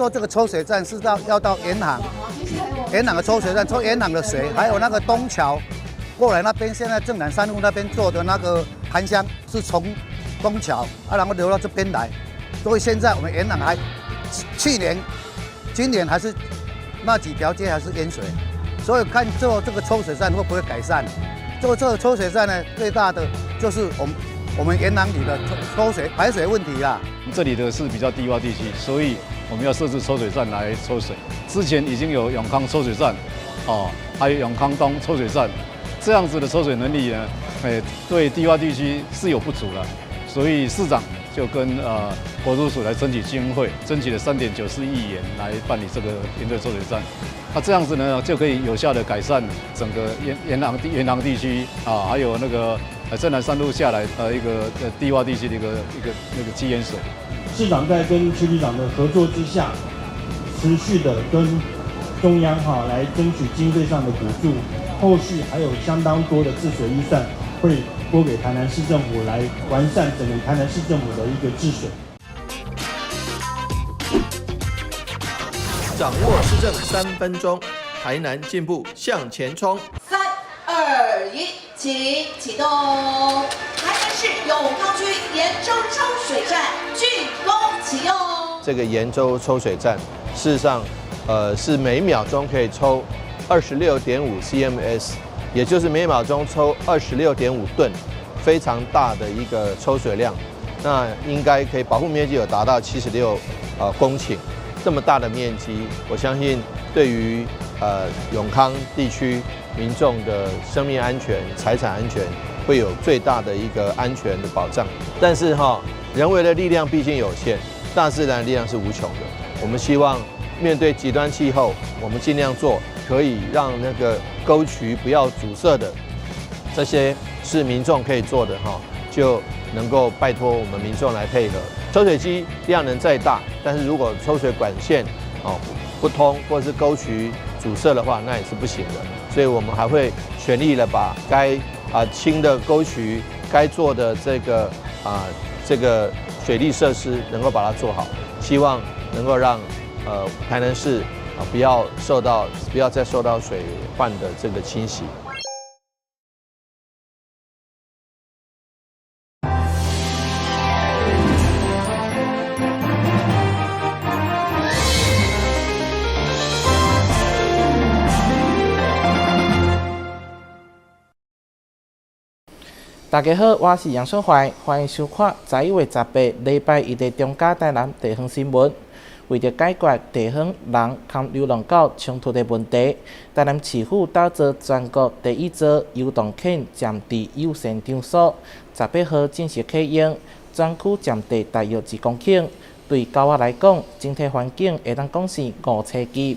做这个抽水站是要到沿海的抽水站，抽沿海的水，还有那个东桥过来那边，现在正南山路那边做的那个盘箱是从东桥然后流到这边来，所以现在我们沿海今年还是那几条街还是淹水，所以看做这个抽水站会不会改善。做这个抽水站呢，最大的就是我们沿海里的排水问题啦。这里的是比较低洼地区，所以我们要设置抽水站来抽水。之前已经有永康抽水站，还有永康东抽水站，这样子的抽水能力呢，对低洼地区是有不足了，所以市长就跟国土署来争取经费，争取了3.94亿元来办理这个沿队抽水站。那这样子呢，就可以有效的改善整个沿航地区还有那个正南山路下来一个低洼地区的一个积淹水。市长在跟区局长的合作之下，持续的跟中央来争取经费上的补助，后续还有相当多的治水预算会拨给台南市政府来完善整个台南市政府的一个治水。掌握市政3分钟，台南进步向前冲。3、2、1，请启动！台南市永康区延州抽水站竣工启用。这个延州抽水站，事实上，是每秒钟可以抽26.5 CMS， 也就是每秒钟抽26.5吨，非常大的一个抽水量。那应该可以保护面积有达到76公顷。这么大的面积，我相信对于永康地区民众的生命安全、财产安全会有最大的一个安全的保障。但是人为的力量毕竟有限，大自然的力量是无穷的。我们希望面对极端气候，我们尽量做可以让那个沟渠不要阻塞的，这些是民众可以做的就能够拜托我们民众来配合。抽水机量能再大，但是如果抽水管线不通，或是沟渠阻塞的话，那也是不行的。所以我们还会全力的把该清的沟渠、该做的这个水利设施能够把它做好，希望能够让台南市不要再受到水患的这个侵袭。大家好，我是杨顺怀，欢迎收看11月18礼拜一的中嘉台南地方新闻。为了解决地方人和流浪狗冲突的问题，台南市府打造全国第一座游动犬占地友善场所，18号正式启用，全区占地大约1公顷。对狗仔来讲，整体环境会当讲是5星级。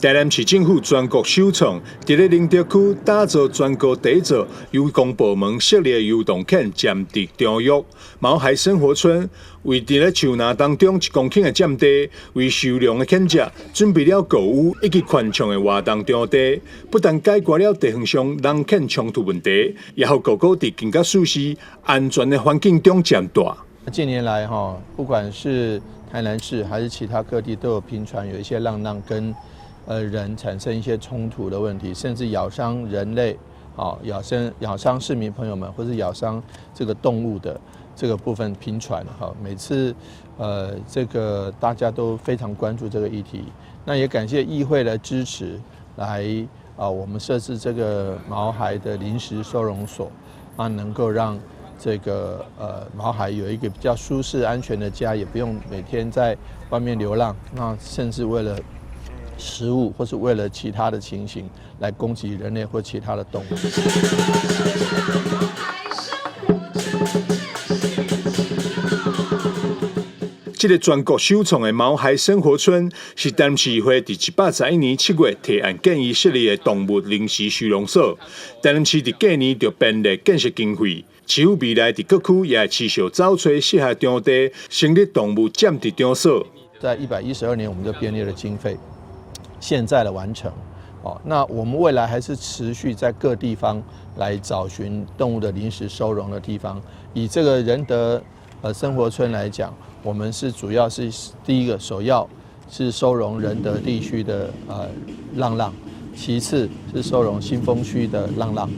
台南市政府全国首创，伫咧林德区打造全国第一座由公部门设立的游动犬占地场域毛孩生活村，为伫咧树林当中1公顷的占地，为收容的犬只准备了购物以及宽敞的活动场地，不但解决了地方上人犬冲突问题，也让狗狗伫更加舒适、安全的环境中长大。近年来不管是台南市还是其他各地，都有频传有一些浪跟人产生一些冲突的问题，甚至咬伤人类，咬伤市民朋友们，或是咬伤这个动物的这个部分频传每次这个大家都非常关注这个议题，那也感谢议会的支持，来我们设置这个毛孩的临时收容所，能够让这个毛孩有一个比较舒适安全的家，也不用每天在外面流浪，那甚至为了食物或是为了其他的情形来攻击人类或其他的动物。这个全国首创的毛孩生活村，是台南市议会伫111年7月提案建议设立的动物临时收容所。台南市伫隔年就编列建设经费，市府未来伫各区也持续找找适合场地，成立动物占地场所。在112年，我们就编列了经费。现在的完成，那我们未来还是持续在各地方来找寻动物的临时收容的地方，以这个人得生活村来讲，我们是主要是第一个首要是收容仁德地区的浪浪，其次是收容新丰区的浪浪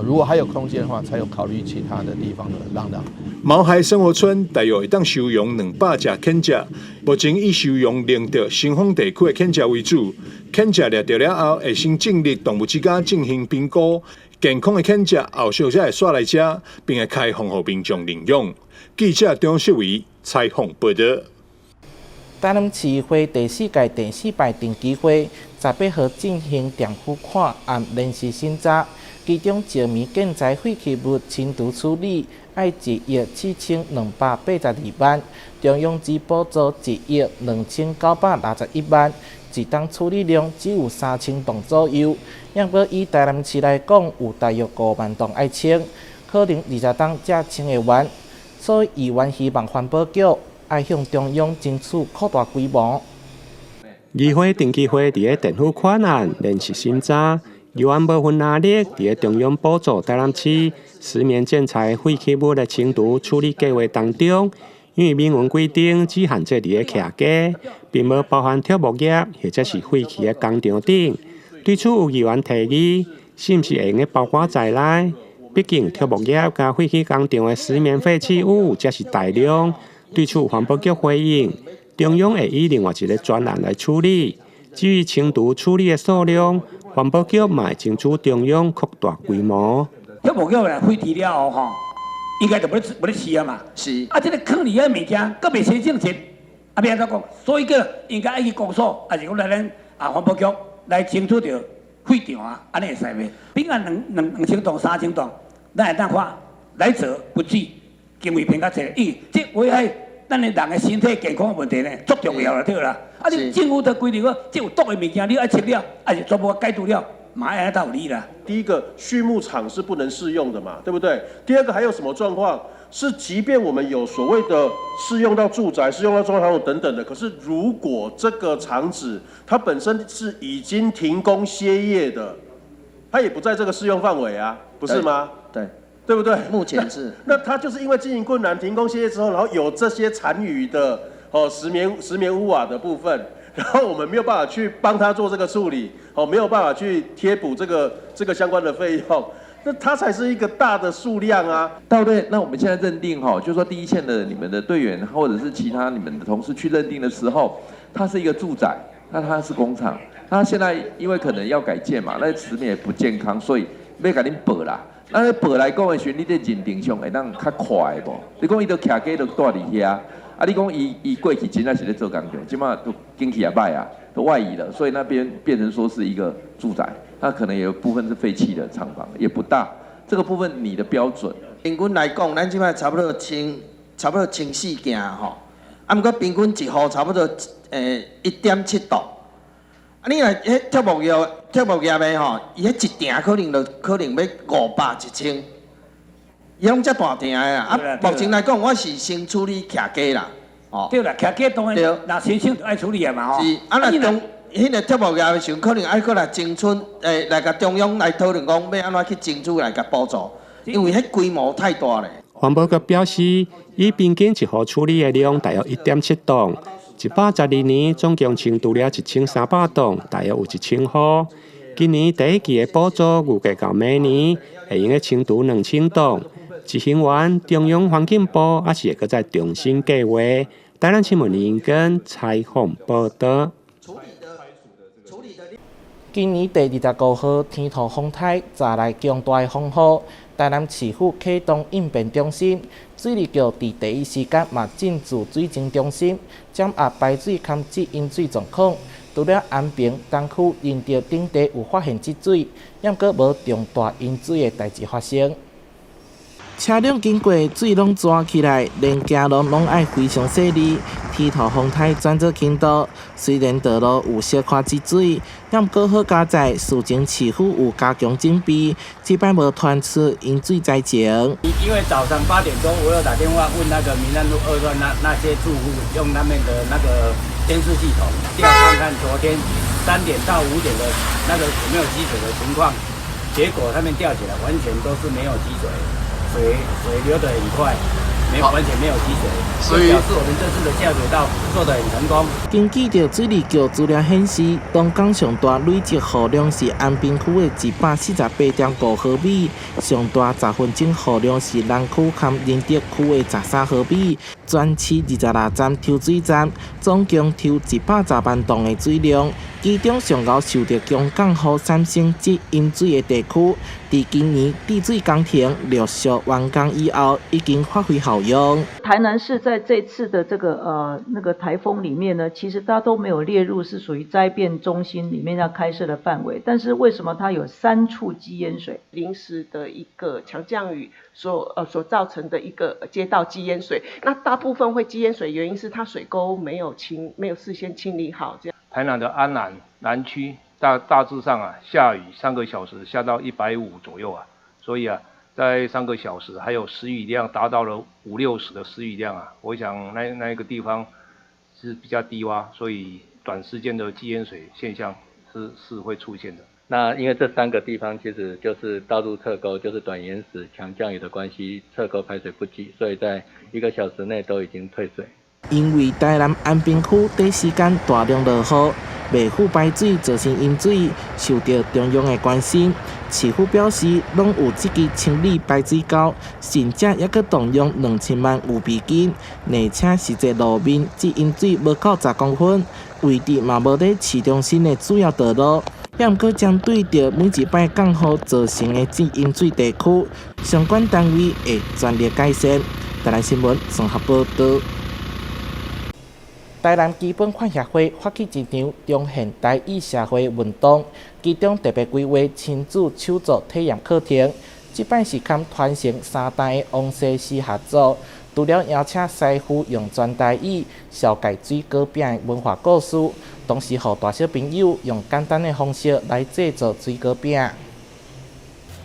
如果还有空间的话，才有考虑其他的地方的浪浪。毛孩生活村大约会当收容200只犬只，目前以收容领着新丰地区的犬只为主。犬只掠到了后，会先进入动物之家进行评估，健康的犬只后续才会带来这，并会开放给民众领养。记者张世伟采访报道。台南市议会第4届第4摆定期会18号进行电夫看案临时审查，其中石棉建材废弃物清除处理要1亿4282万，中央资补助1亿2961万，一档处理量只有3000栋左右。要不以台南市来讲，有大约5万栋要清，可能20档才清会完。所以议员希望环保局要向中央争取扩大规模。议会定期会伫个电夫款案临时审查，议员无分压力，伫个中央补助台南市石棉建材废弃物的清除处理计划当中，因为明文规定只限制伫个徛家，并无包含畜牧业或者是废弃的工厂等。对此有议员提议，是毋是会用包括在内？毕竟畜牧业甲废弃工厂的石棉废弃物才是大量。对此环保局回应，中央会以另外一个专案来处理。至于清除处理的数量，环保局嘛会争取中央扩大规模。畜牧业来废弃了后，应该就无咧饲啊嘛。是。啊，这个坑里的物件，搁未生正值，啊，要安怎讲？所以个应该爱去公所，还是讲来咱环保局来争取着废掉啊，安尼会使袂？比如2000栋、3000栋，咱会当看来者不拒，行为评较侪，因为这危害咱的人的身体健康的问题呢，足重要了对啦。啊，你政府的规定说，这有毒的物件，你爱清了，还是全部解除了，嘛爱按道理啦。第一个，畜牧场是不能适用的嘛，对不对？第二个，还有什么状况？是即便我们有所谓的适用到住宅、适用到中小厂等等的，可是如果这个厂址它本身是已经停工歇业的，它也不在这个适用范围啊，不是吗？对。对不对？目前是。那它就是因为经营困难、停工歇业之后，然后有这些残余的石棉屋瓦的部分，然后我们没有办法去帮他做这个处理，没有办法去贴补这个相关的费用，那它才是一个大的数量啊。对，那我们现在认定就是说第一线的你们的队员或者是其他你们的同事去认定的时候，它是一个住宅，那它是工厂，它现在因为可能要改建嘛，那石棉也不健康，所以要给恁补啦。那报来讲的时候，你在认定上会当较快无？你讲伊都徛家都住伫遐，啊，你讲伊过去真正是咧做工厂，即马都经济也歹啊，都外移了，所以那边变成说是一个住宅，那可能也有部分是废弃的厂房，也不大。这个部分你的标准？平均来讲，咱即摆差不多14件吼，啊，毋过平均一户差不多1.7度。啊，你来迄畜牧业的吼，伊迄一订可能要500、1000，伊拢遮大订的啦。啊，目前来讲，我是先处理徛家啦，哦。对啦，徛家当然，那先就爱处理的嘛吼。是，啊，那迄个畜牧业的时候，可能爱过来争取，来甲中央来讨论讲要安怎去争取来甲补助，因为迄规模太大咧。环保局表示，以平均一户处理的量大约1.7吨。112年总共清除了1300栋，大约有1000户。今年第一期的补助预计到明年会用清除2000栋。执行完中央环境部也是会再重新计划。台南新闻林根采访报道。今年第25号天图风台再来强大的风雨，台南市府启动应变中心，水利局伫第一时间嘛进驻水情中心，掌握排水勘测引水状况。除了安平东区认到顶地有发现积水，也阁无重大淹水的代志发生。车辆经过水拢抓起来，连行路拢爱非常细腻。天图风台转做轻道，虽然道路有小可积水，但阁好加在事前市府有加强警备，这摆无传出淹水灾情。因为早上8点钟，我有打电话问那个民安路2段那些住户用他们的那个监视系统调看看昨天3点到5点的那个有没有积水的情况，结果他们调起来完全都是没有积水。水流得很快，完全没有积水，所以表示我们这次的下水道做得很成功。根据着水利局资料显示，东港上大累积雨量是安平区的148.5毫米，上大10分钟雨量是南区含仁德区的13毫米。全市26站抽水站总共抽110万吨的水量，其中上高受到强降雨产生积饮水的地区，在今年治水工程陆续完工以后，已经发挥效用。台南市在这次的这个那个台风里面呢，其实它都没有列入是属于灾变中心里面要开设的范围，但是为什么它有3处积淹水？临时的一个强降雨所造成的一个街道积淹水，那大部分会积淹水，原因是它水沟没有事先清理好，这样。台南的安南区大致上下雨3个小时下到150左右所以在3个小时还有时雨量达到了50-60的时雨量我想那一个地方是比较低洼，所以短时间的积淹水现象是会出现的。那因为这3个地方其实就是道路侧沟，就是短延时强降雨的关系，侧沟排水不及，所以在1个小时内都已经退水。因为台南安平区短时间大量落雨，未赴排水造成饮水受到中央的关心。市府表示，拢有积极清理排水沟，甚至也佮动用2000万有备金，而且实际路面至饮水无到10公分，位置嘛无在市中心的主要道路。也毋过针对着每一摆降雨造成的积饮水地区，相关单位会全力改善。台南新闻综合报道。台南基本法协会发起一场中现代意社会运动，其中特别规划亲子手作体验课程。这摆是跟团成3代的王西诗合作，除了邀请师傅用全台语小解水果饼的文化故事，同时让大小朋友用简单的方式来制作水果饼。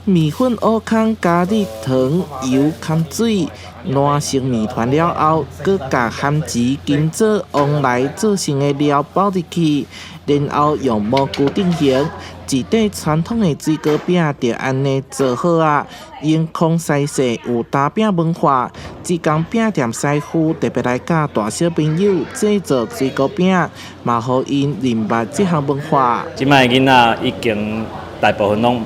米粉乌糠加入糖、油、含水，烂成面团了后，搁加咸薯、金枣、黄来做成的料包入去，然后用模固定型。一块传统的水果饼就安尼做好用空西式有打饼文化，这间饼店师傅特别来教大小朋友制作水果饼，嘛互因认捌这项文化。即摆囡仔已经大部分拢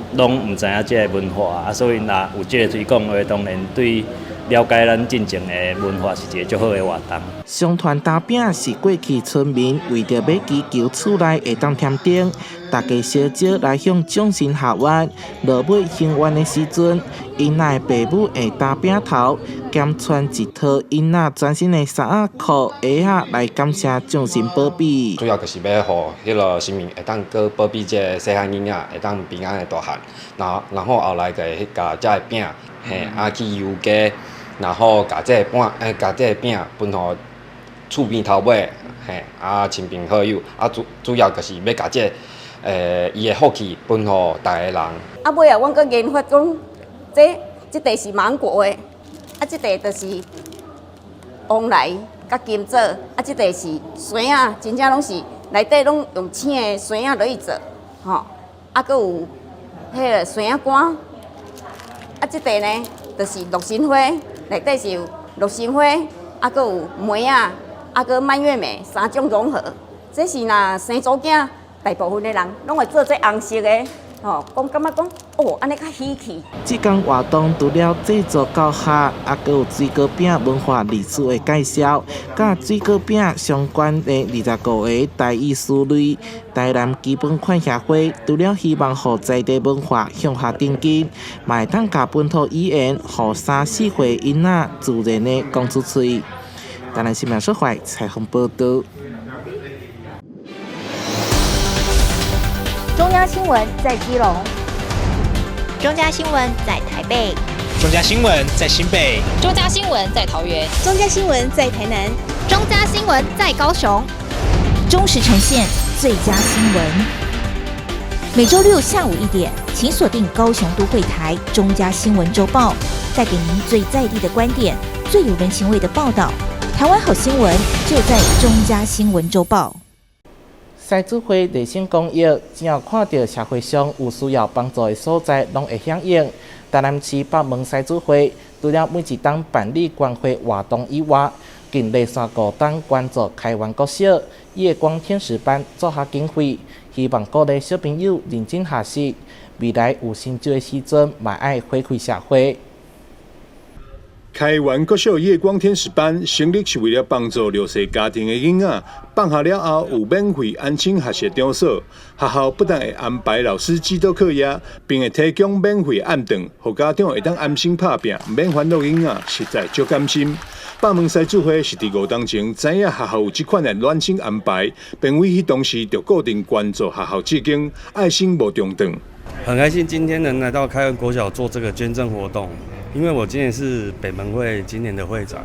唔知影这个文化所以若有这个推广的话，当然对了解咱进前的文化是一个足好的活动。双团打饼是过去村民为着要祈求厝内会当添丁，大家烧招来向众神下愿。落尾行愿的时阵，因仔的爸母会打饼头，兼穿一套因仔全新的衫裤鞋来感谢众神保庇。主要就是要互迄个神明会当搁保庇这个细汉囡仔会当平安的大汉，然后后来甲这个饼去油加。然后把这个饼分互厝边头尾，亲朋好友，主要就是要把这伊的福气分互大家人。尾阮阁研发讲，这块是芒果的，这块就是黄来甲金枣，这块是酸真正拢是内底拢用青的酸落去做，阁有迄个酸干，这块呢就是六神花。内底是有六神花，阁有梅阁蔓越莓3种融合。这是若生祖囝，大部分的人拢会做这红色的，感觉讲安尼较喜气。这项活动除了制作教学，阁有水果饼文化历史的介绍，甲水果饼相关的25个台语词类。台南基本款协会除了希望让在地文化向下顶进，嘛会当甲本土语言让3、4岁囡仔自然的讲出嘴。台南新闻社会采访报道。中央新闻在基隆，中嘉新闻在台北，中嘉新闻在新北，中嘉新闻在桃园，中嘉新闻在台南，中嘉新闻在高雄，忠实呈现最佳新闻。每周六下午1点，请锁定高雄都会台中嘉新闻周报，带给您最在地的观点，最有人情味的报道。台湾好新闻就在中嘉新闻周报。狮子会热心公益，只要看到社会上有需要帮助的所在，拢会响应。台南市北门狮子会除了每一档办理关怀活动以外，近来3个档关注开源国小夜光天使班做下经费，希望各类小朋友认真学习，未来有成就的时阵，嘛爱回馈社会。开源国小夜光天使班成立是为了帮助弱势家庭的囡仔，放学了后有免费安亲学习场所。学校不但会安排老师指导课业，并会提供免费暗顿，让家长会当安心打拼，免烦恼囡仔，实在足甘心。百门师主会是伫5当前知影学校有这款的暖心安排，并为迄当时就固定关注学校志经，爱心无中断。很开心今天能来到开源国小做这个捐赠活动。因为我今年是北门会今年的会长，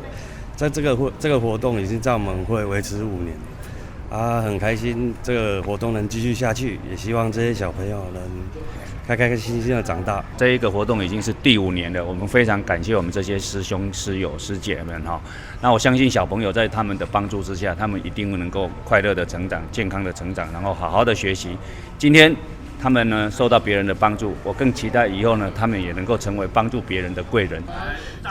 在这个活动已经在我们会维持5年，很开心这个活动能继续下去，也希望这些小朋友能开心心的长大。这一个活动已经是第5年了，我们非常感谢我们这些师兄师友师姐们哈。那我相信小朋友在他们的帮助之下，他们一定能够快乐的成长、健康的成长，然后好好的学习。今天他们呢受到别人的帮助，我更期待以后呢，他们也能够成为帮助别人的贵人。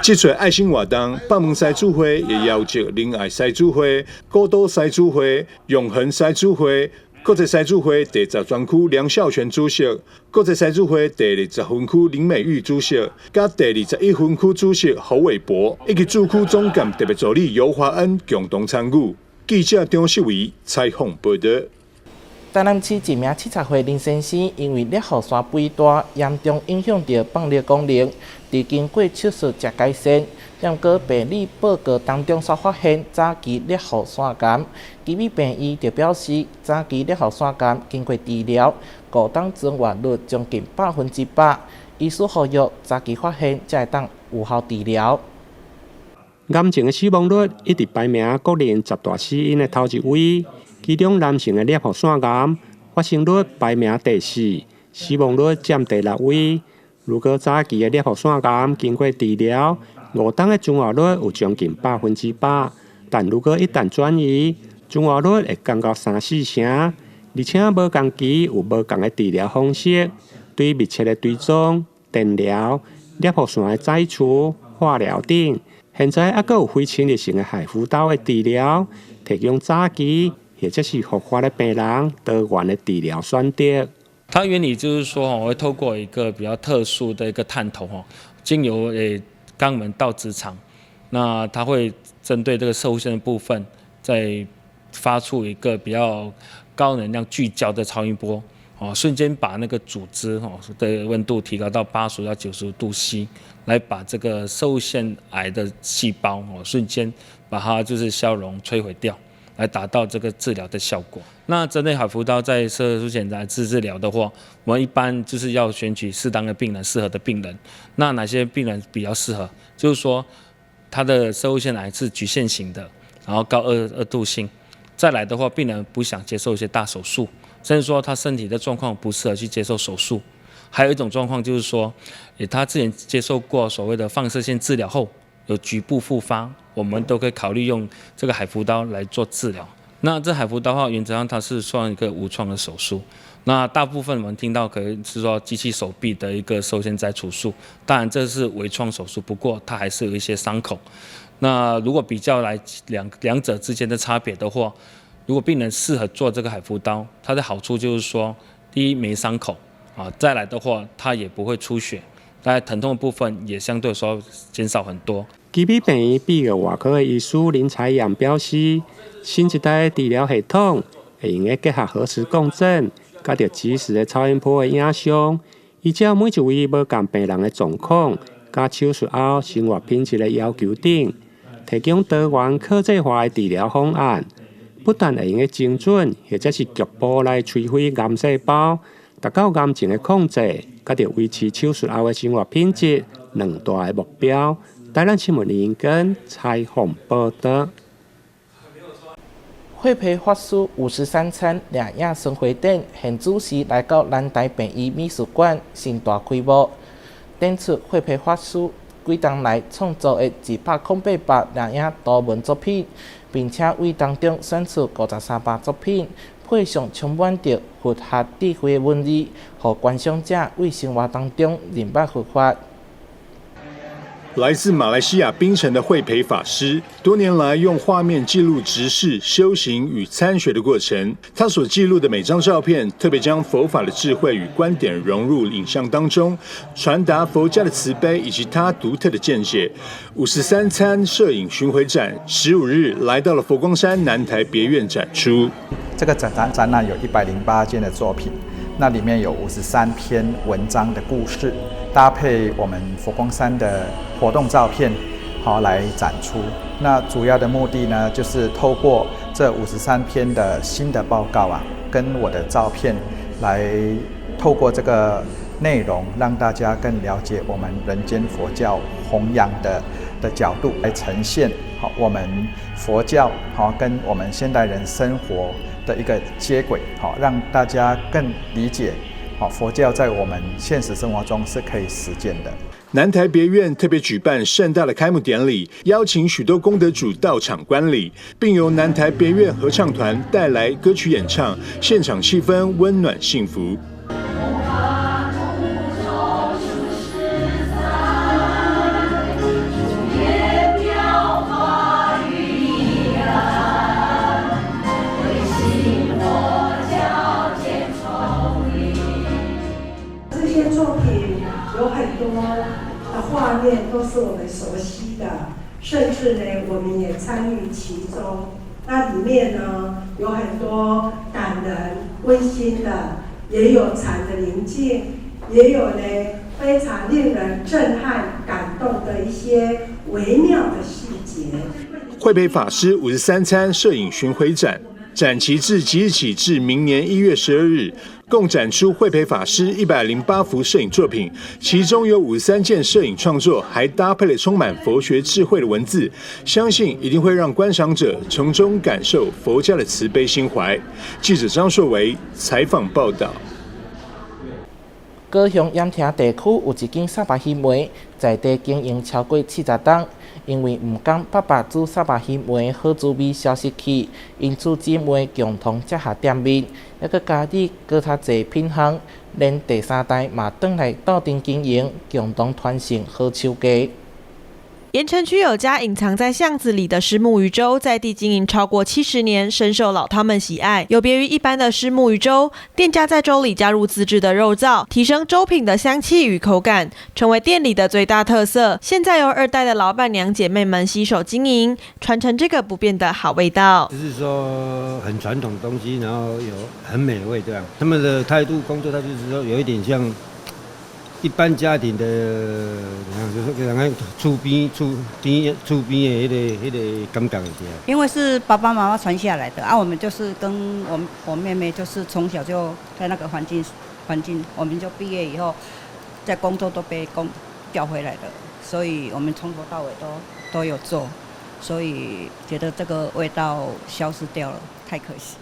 这次爱心活动，北门师主会也邀请仁爱师主会、古都师主会、永恒师主会、国际师主会第10专区梁孝全主席、国际师主会第20分区林美玉主席，甲第21分区主席侯伟博，以及驻区总监特别助理尤华恩共同参与。记者张世伟采访报道。台南市一名70岁林先生因为裂喉栓肥大，严重影响到放尿功能，伫经过手术才改善。但过病理报告当中所发现早期裂喉栓癌，基于病医就表示，早期裂喉栓癌经过治疗，5档存活率将近100%。医师呼吁早期发现才会当有效治疗。癌症的死亡率一直排名国人10大死因的头1位。其中男性的裂喉栓癌发生率排名第4，死亡率占第6位。如果早期的裂喉栓癌经过治疗，5档的存活率有将近100%，但如果一旦转移，存活率会降到3-4成，而且无同期有无同的治疗方式，对密切的追踪、电疗、裂喉栓的摘除、化疗等。现在还有非侵略性的海扶刀的治疗，提供早期或者是复发的病人多元的治疗选择。它原理就是说，会透过一个比较特殊的一个探头经由肛门到直肠，那它会针对这个射物线的部分，再发出一个比较高能量聚焦的超音波，瞬间把那个组织的温度提高到80到90度C， 来把这个射物腺癌的细胞瞬间把它就是消融摧毁掉，来达到这个治疗的效果。那针对海扶刀在射出腺癌治疗的话，我们一般就是要选取适当的病人、适合的病人。那哪些病人比较适合？就是说，他的射物腺癌是局限型的，然后高恶度性。再来的话，病人不想接受一些大手术，甚至说他身体的状况不适合去接受手术。还有一种状况就是说，他之前接受过所谓的放射线治疗后，有局部复发，我们都可以考虑用这个海扶刀来做治疗。那这海扶刀的话，原则上它是算一个无创的手术。那大部分我们听到可能是说机器手臂的一个射线摘除术，当然这是微创手术，不过它还是有一些伤口。那如果比较来两者之间的差别的话，如果病人适合做这个海扶刀，它的好处就是说，第一没伤口再来的话它也不会出血，大概疼痛的部分也相对说减少很多。基比病院比个外科的医师林彩阳表示，新一代的治疗系统会用个结合核磁共振，加着即时的超音波的影像，依照每一位无同病人的状况，加手术后生活品质的要求等，提供多元客制化的治疗方案，不但会用个精准，或者是局部来摧毁癌细胞，达到癌症的控制，加着维持手术后的生活品质两大的目标。台南新闻林根采访报道。惠培法师53餐两亚生活展现主时来到南台病医美术馆盛大开幕，展出惠培法师几当来创作的208把两亚图文作品，并且为当中选出53把作品，配上充满着佛学智慧的文字，让观赏者为生活当中人脉佛法。来自马来西亚槟城的慧培法师，多年来用画面记录执事、修行与参学的过程。他所记录的每张照片，特别将佛法的智慧与观点融入影像当中，传达佛家的慈悲以及他独特的见解。53餐摄影巡回展15日来到了佛光山南台别院展出。这个展览有108件的作品，那里面有53篇文章的故事，搭配我们佛光山的活动照片，来展出。那主要的目的呢，就是透过这53篇的新的报告跟我的照片，来透过这个内容，让大家更了解我们人间佛教弘扬的角度，来呈现我们佛教跟我们现代人生活的一个接轨，让大家更理解佛教在我们现实生活中是可以实践的。南台别院特别举办盛大的开幕典礼，邀请许多功德主到场观礼，并由南台别院合唱团带来歌曲演唱，现场气氛温暖幸福。画面都是我们熟悉的，甚至呢，我们也参与其中。那里面呢，有很多感人、温馨的，也有禅的宁静，也有呢非常令人震撼、感动的一些微妙的细节。慧培法师53餐摄影巡回展，展期自即日起至明年1月12日。共展出慧培法师108幅摄影作品，其中有53件摄影创作，还搭配了充满佛学智慧的文字，相信一定会让观赏者从中感受佛家的慈悲心怀。记者张硕维采访报道。高雄盐埕地区有一间沙巴烯梅，在地经营超过70年，因为唔甘爸爸煮沙巴烯梅好滋味消失去，因此姊妹共同接下店面，还佮家己搁较侪品项，连第3代嘛转来斗阵经营，共同传承好手艺。盐城区有家隐藏在巷子里的虱目鱼粥，在地经营超过70年，深受老饕们喜爱。有别于一般的虱目鱼粥，店家在粥里加入自制的肉燥，提升粥品的香气与口感，成为店里的最大特色。现在由2代的老板娘姐妹们携手经营，传承这个不变的好味道。就是说很传统的东西，然后有很美味这样。他们的态度、工作态度就是说有一点像一般家庭的，就是讲厝边的迄个感觉的。因为是爸爸妈妈传下来的啊，我们就是跟我妹妹就是从小就在那个环境，我们就毕业以后在工作都被调回来的，所以我们从头到尾都有做，所以觉得这个味道消失掉了，太可惜。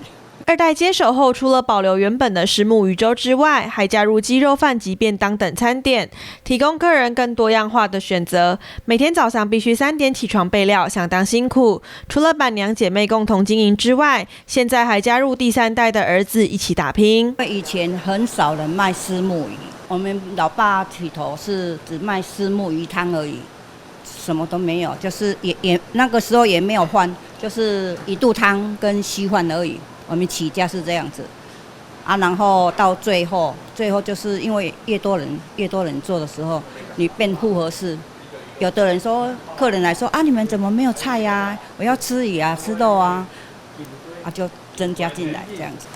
2代接手后，除了保留原本的虱目鱼粥之外，还加入鸡肉饭及便当等餐点，提供客人更多样化的选择。每天早上必须3点起床备料，相当辛苦。除了板娘姐妹共同经营之外，现在还加入第3代的儿子一起打拼。以前很少人卖虱目鱼，我们老爸起头是只卖虱目鱼汤而已，什么都没有，就是也那个时候也没有换，就是1肚汤跟稀饭而已。我们起家是这样子啊，然后到最后就是因为越多人做的时候，你变复合式。有的人说，客人来说啊，你们怎么没有菜呀？我要吃鱼啊，吃肉啊，就增加进来这样子。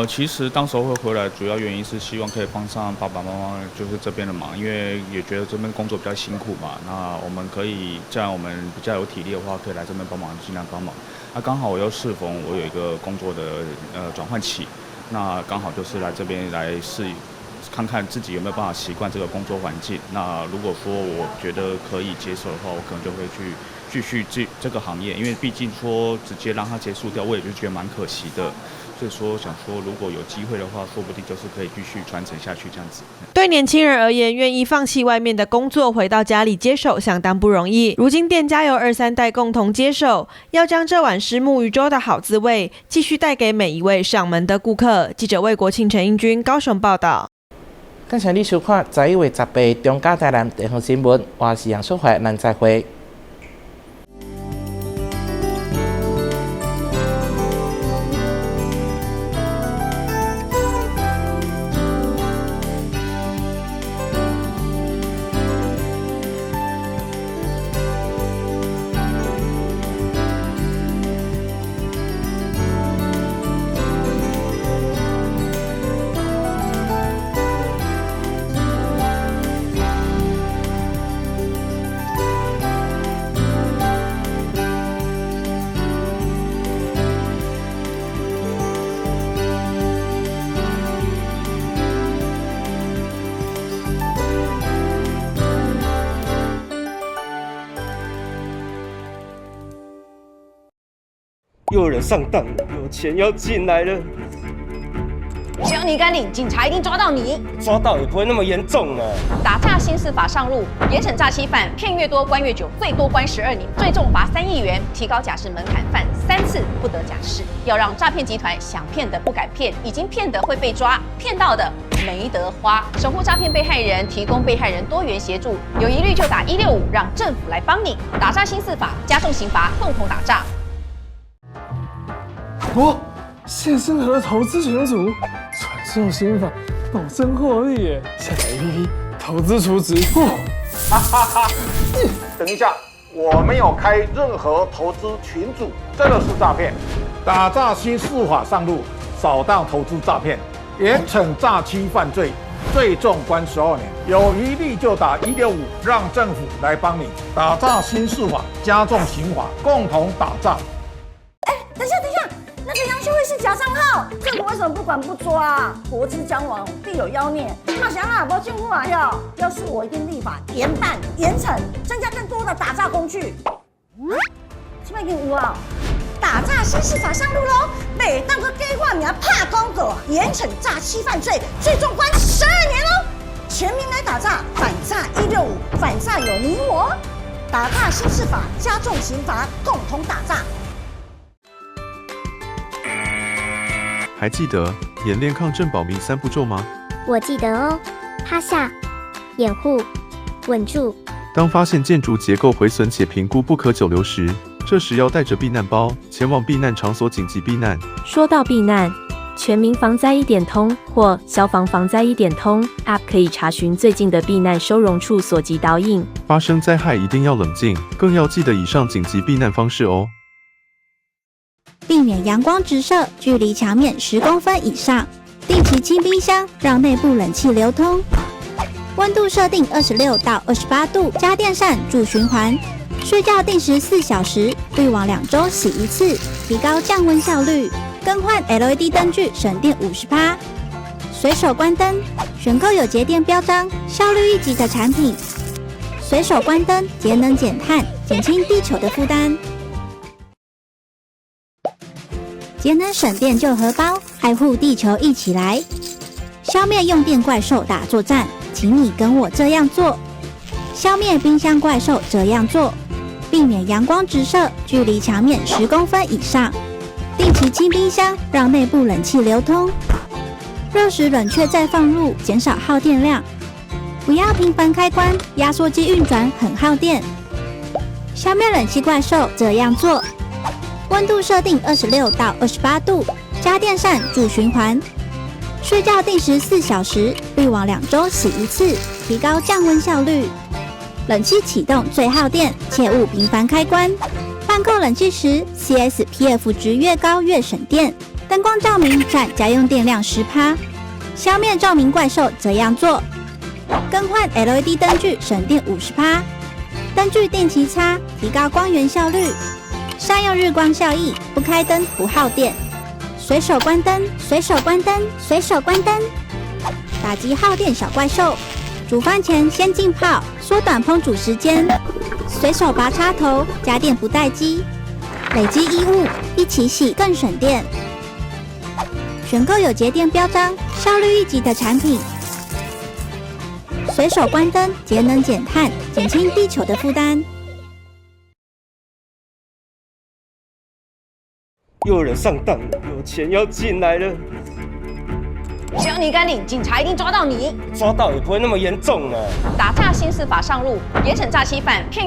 其实当时候会回来，主要原因是希望可以帮上爸爸妈妈就是这边的忙，因为也觉得这边工作比较辛苦嘛。那我们可以，既然我们比较有体力的话，可以来这边帮忙，尽量帮忙。那刚好我又适逢我有一个工作的转换期，那刚好就是来这边来看看自己有没有办法习惯这个工作环境。那如果说我觉得可以接受的话，我可能就会去继续这个行业，因为毕竟说直接让它结束掉，我也就觉得蛮可惜的。所以说想说，如果有机会的话，说不定就是可以继续传承下去这样子。对年轻人而言，愿意放弃外面的工作，回到家里接手，相当不容易。如今店家由2、3代共同接手，要将这碗虱目鱼粥的好滋味，继续带给每一位上门的顾客。记者魏国庆、陈英君高雄报道。感谢你收看11月18日中嘉台南地方新闻，我是杨秀怀，咱再会。又有人上当了，有钱要进来了。只要你敢领，警察一定抓到你。抓到也不会那么严重呢。打诈新司法上路，严惩诈欺犯，骗越多关越久，最多关12年，最重罚3亿元，提高假释门槛，犯3次不得假释。要让诈骗集团想骗的不敢骗，已经骗的会被抓，骗到的没得花。守护诈骗被害人，提供被害人多元协助，有疑虑就打165，让政府来帮你。打诈新司法，加重刑罚，共同打诈。现身河投资群组，传授心法，保证获利耶！下载 APP， 投资储值。等一下，我没有开任何投资群组，这个是诈骗。打诈新司法上路，扫荡投资诈骗，严惩诈欺犯罪，最重关12年。有疑虑就打165，让政府来帮你。打诈新司法，加重刑罚，共同打诈。等一下。那个杨秀慧是假账号，政府为什么不管不抓啊？国之将亡，必有妖孽。马翔啊，不政府啊要是我一定立法严办严惩，增加更多的打诈工具。这边给你啊，打诈新司法上路喽！每当个给换名怕公狗，严惩诈欺犯罪，最重关12年喽！全民来打诈，反诈165，反诈有你我。打诈新司法，加重刑罚，共同打诈。还记得演练抗震保密3步骤吗？我记得哦，趴下、掩护、稳住。当发现建筑结构毁损且评估不可久留时，这时要带着避难包前往避难场所紧急避难。说到避难，全民防灾1点通或消防防灾1点通 App 可以查询最近的避难收容处所及导引。发生灾害一定要冷静，更要记得以上紧急避难方式哦。避免阳光直射，距离墙面10公分以上。定期清冰箱，让内部冷气流通。温度设定26到28度，家电扇助循环。睡觉定时4小时，滤网2周洗1次，提高降温效率。更换 LED 灯具，省电50%。随手关灯，选购有节电标章、效率1级的产品。随手关灯，节能减碳，减轻地球的负担。节能省电救荷包，爱护地球一起来！消灭用电怪兽大作战，请你跟我这样做。消灭冰箱怪兽这样做，避免阳光直射，距离墙面10公分以上。定期清冰箱，让内部冷气流通。热时冷却再放入，减少耗电量。不要频繁开关，压缩机运转很耗电。消灭冷气怪兽这样做。温度设定26到28度，家电扇助循环。睡觉定时4小时，滤网2周洗1次，提高降温效率。冷气启动最耗电，切勿频繁开关。换购冷气时 ，CSPF 值越高越省电。灯光照明占家用电量10%。消灭照明怪兽这样做。更换 LED 灯具省电50%。灯具定期擦，提高光源效率。善用日光效益，不开灯不耗电。随手关灯，随手关灯，随手关灯，打击耗电小怪兽。煮饭前先浸泡，缩短烹煮时间。随手拔插头，家电不待机。累积衣物，一起洗更省电。选购有节电标章、效率1级的产品。随手关灯，节能减碳，减轻地球的负担。又有人上当了，有钱要进来了。只要你敢领，警察一定抓到你。抓到也不会那么严重呢。打诈新司法上路，严惩诈欺犯骗